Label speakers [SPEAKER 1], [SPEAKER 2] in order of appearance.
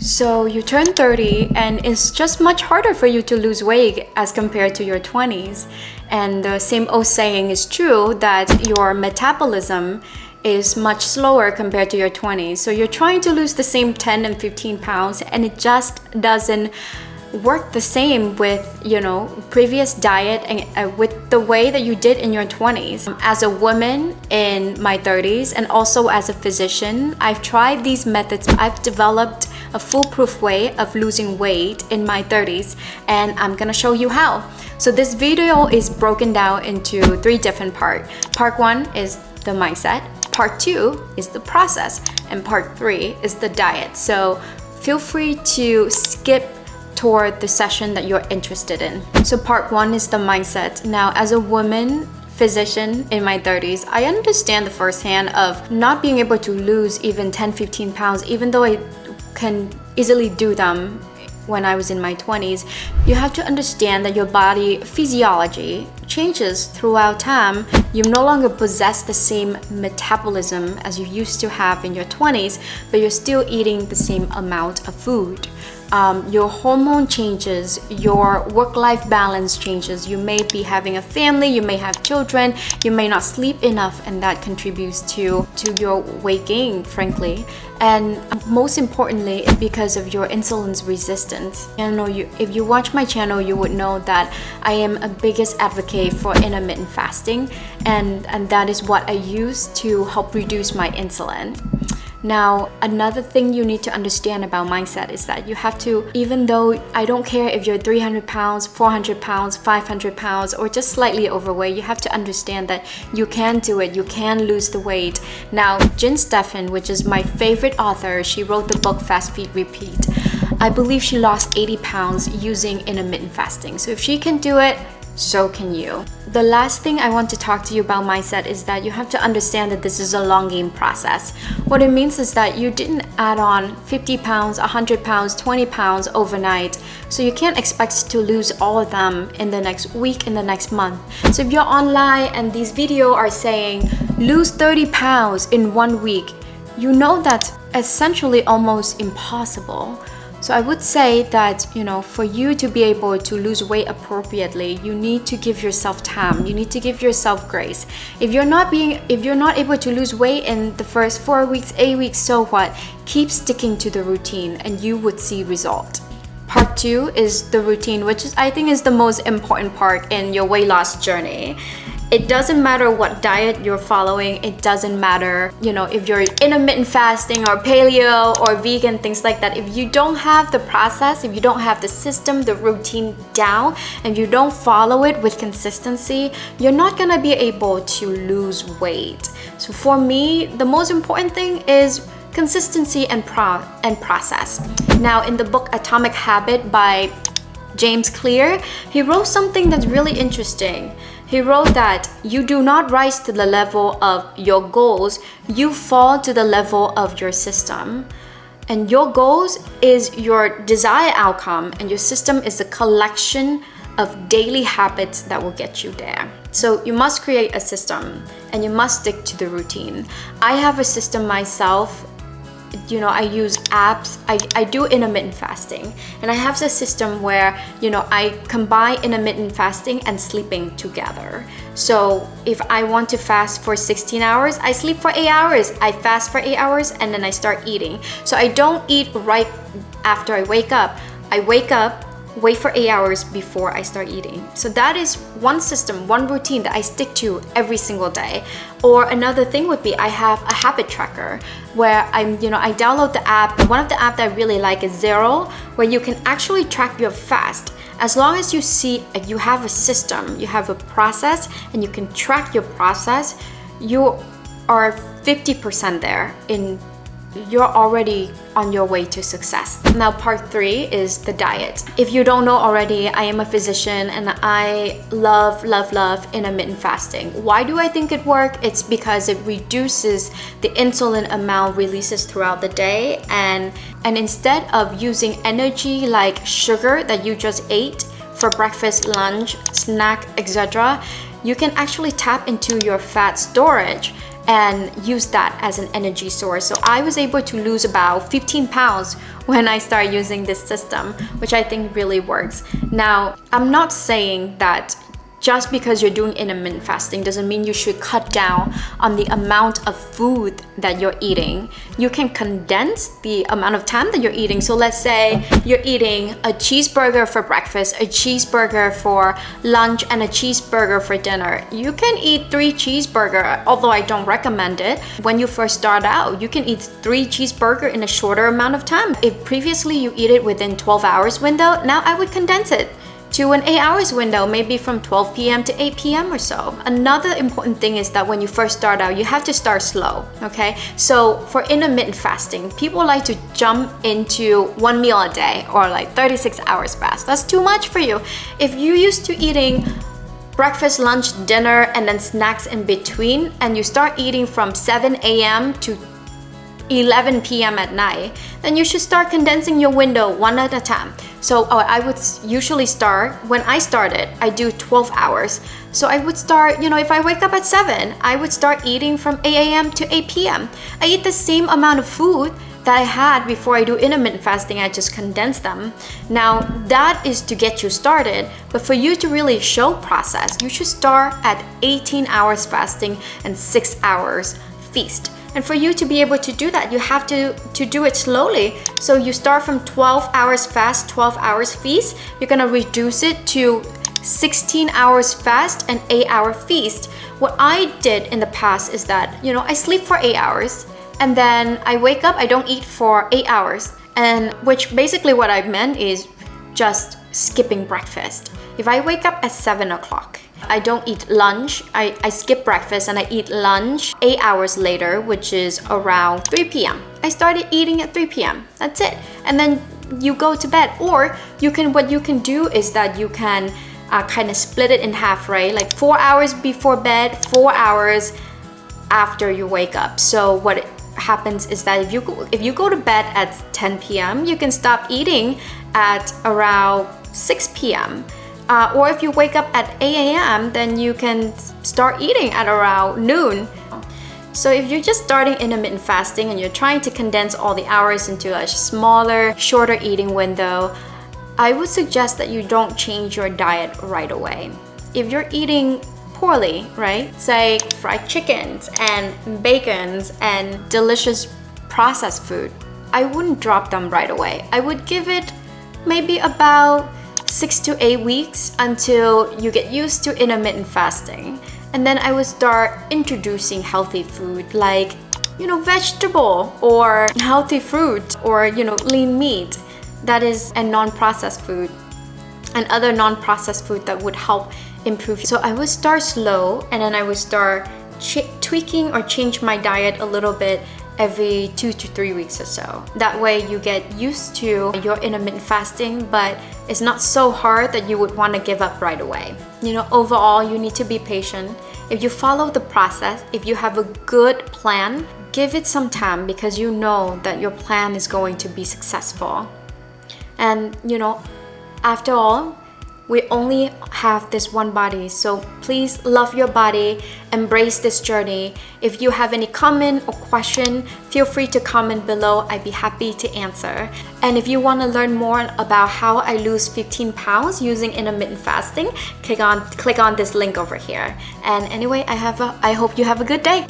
[SPEAKER 1] So you turn 30 and it's just much harder for you to lose weight as compared to your 20s. And the same old saying is true that your metabolism is much slower compared to your 20s. So you're trying to lose the same 10 and 15 pounds and it just doesn't work the same with previous diet and with the way that you did in your 20s. As a woman in my 30s and also as a physician, I've tried these methods. I've developed a foolproof way of losing weight in my 30s and I'm gonna show you how. So this video is broken down into 3 different parts. Part 1 is the mindset, part 2 is the process, and part 3 is the diet. So feel free to skip toward the session that you're interested in. So part 1 is the mindset. Now, as a woman physician in my 30s, I understand the firsthand of not being able to lose even 10-15 pounds, even though I can easily do them when I was in my 20s. You have to understand that your body physiology changes throughout time. You no longer possess the same metabolism as you used to have in your 20s, but you're still eating the same amount of food. Your hormone changes, your work-life balance changes. You may be having a family, you may have children, you may not sleep enough, and that contributes to your weight gain, frankly. And most importantly, because of your insulin's resistance. If you watch my channel, you would know that I am a biggest advocate for intermittent fasting, and that is what I use to help reduce my insulin. Now, another thing you need to understand about mindset is that you have to, even though I don't care if you're 300 pounds, 400 pounds, 500 pounds, or just slightly overweight, you have to understand that you can do it, you can lose the weight. Now, Jen Steffen, which is my favorite author, she wrote the book Fast Feed Repeat. I believe she lost 80 pounds using intermittent fasting. So if she can do it, so can you. The last thing I want to talk to you about mindset is that you have to understand that this is a long game process. What it means is that you didn't add on 50 pounds, 100 pounds, 20 pounds overnight. So you can't expect to lose all of them in the next week, in the next month. So if you're online and these videos are saying lose 30 pounds in 1 week, you know that's essentially almost impossible. So I would say that, for you to be able to lose weight appropriately, you need to give yourself time. You need to give yourself grace. If you're not able to lose weight in the first 4 weeks, 8 weeks, so what? Keep sticking to the routine and you would see result. Part 2 is the routine, which I think is the most important part in your weight loss journey. It doesn't matter what diet you're following. It doesn't matter, if you're intermittent fasting or paleo or vegan, things like that. If you don't have the process, if you don't have the system, the routine down, and you don't follow it with consistency, you're not gonna be able to lose weight. So for me, the most important thing is consistency and process. Now, in the book Atomic Habit by James Clear, he wrote something that's really interesting. He wrote that you do not rise to the level of your goals, you fall to the level of your system. And your goals is your desired outcome, and your system is a collection of daily habits that will get you there. So you must create a system and you must stick to the routine. I have a system myself. I use apps. I do intermittent fasting, and I have this system where I combine intermittent fasting and sleeping together. So if I want to fast for 16 hours, I sleep for 8 hours, I fast for 8 hours, and then I start eating. So I don't eat right after I wake up. I wake up, wait for 8 hours before I start eating. So that is one system, one routine that I stick to every single day. Or another thing would be I have a habit tracker where I download the app. One of the apps that I really like is Zero, where you can actually track your fast. As long as you have a system, you have a process, and you can track your process, you are 50% there. You're already on your way to success. Now, part 3 is the diet. If you don't know already, I am a physician and I love intermittent fasting. Why do I think it works? It's because it reduces the insulin amount releases throughout the day, and instead of using energy like sugar that you just ate for breakfast, lunch, snack, etc., you can actually tap into your fat storage and use that as an energy source. So I was able to lose about 15 pounds when I started using this system, which I think really works. Now, I'm not saying that just because you're doing intermittent fasting doesn't mean you should cut down on the amount of food that you're eating. You can condense the amount of time that you're eating. So let's say you're eating a cheeseburger for breakfast, a cheeseburger for lunch, and a cheeseburger for dinner. You can eat 3 cheeseburgers, although I don't recommend it. When you first start out, you can eat 3 cheeseburgers in a shorter amount of time. If previously you eat it within 12 hours window, now I would condense it to an 8 hours window, maybe from 12 p.m. to 8 p.m. or so. Another important thing is that when you first start out, you have to start slow, okay? So for intermittent fasting, people like to jump into 1 meal a day or like 36 hours fast. That's too much for you. If you're used to eating breakfast, lunch, dinner, and then snacks in between, and you start eating from 7 a.m. to 11 p.m. at night, then you should start condensing your window one at a time. So I would usually start, when I started, I do 12 hours. So I would start, if I wake up at 7, I would start eating from 8 a.m. to 8 p.m. I eat the same amount of food that I had before I do intermittent fasting. I just condense them. Now that is to get you started, but for you to really show process, you should start at 18 hours fasting and 6 hours feast. And for you to be able to do that, you have to do it slowly. So you start from 12 hours fast, 12 hours feast. You're gonna reduce it to 16 hours fast and 8-hour feast. What I did in the past is that, I sleep for 8 hours and then I wake up, I don't eat for 8 hours. And which basically what I meant is just skipping breakfast. If I wake up at 7 o'clock, I don't eat lunch. I skip breakfast and I eat lunch 8 hours later, which is around 3 p.m. I started eating at 3 p.m. That's it. And then you go to bed. Or what you can do is that you can kind of split it in half, right? Like 4 hours before bed, 4 hours after you wake up. So what happens is that if you go to bed at 10 p.m., you can stop eating at around 6 p.m. Or if you wake up at 8 a.m., then you can start eating at around noon. So if you're just starting intermittent fasting and you're trying to condense all the hours into a smaller, shorter eating window, I would suggest that you don't change your diet right away. If you're eating poorly, right? Say fried chickens and bacons and delicious processed food, I wouldn't drop them right away. I would give it maybe about 6 to 8 weeks until you get used to intermittent fasting. And then I would start introducing healthy food like, vegetable or healthy fruit or, lean meat that is a non-processed food and other non-processed food that would help improve. So I would start slow and then I would start tweaking or change my diet a little bit every 2 to 3 weeks or so. That way you get used to your intermittent fasting, but it's not so hard that you would want to give up right away. Overall, you need to be patient. If you follow the process, if you have a good plan, give it some time because you know that your plan is going to be successful. And after all, we only have this one body, so please love your body, embrace this journey. If you have any comment or question, feel free to comment below. I'd be happy to answer. And if you want to learn more about how I lose 15 pounds using intermittent fasting, click on this link over here. And anyway, I hope you have a good day.